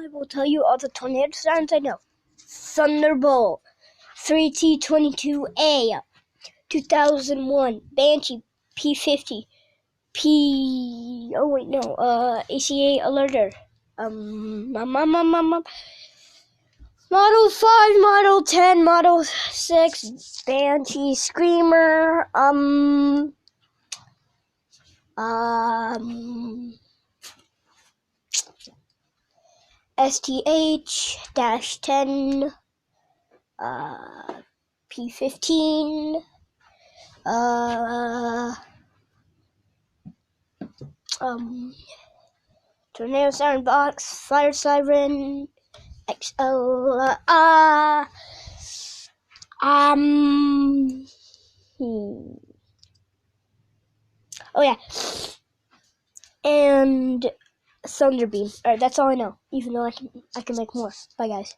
I will tell you all the tornado sounds I know. Thunderbolt, 3T22A, 2001, Banshee, P50, ACA Alerter, Model 5, Model 10, Model 6, Banshee, Screamer, STH-10, P15, Tornado Siren Box, Fire Siren, XL, oh yeah, and Thunderbeam. Alright, that's all I know, even though I can make more. Bye guys.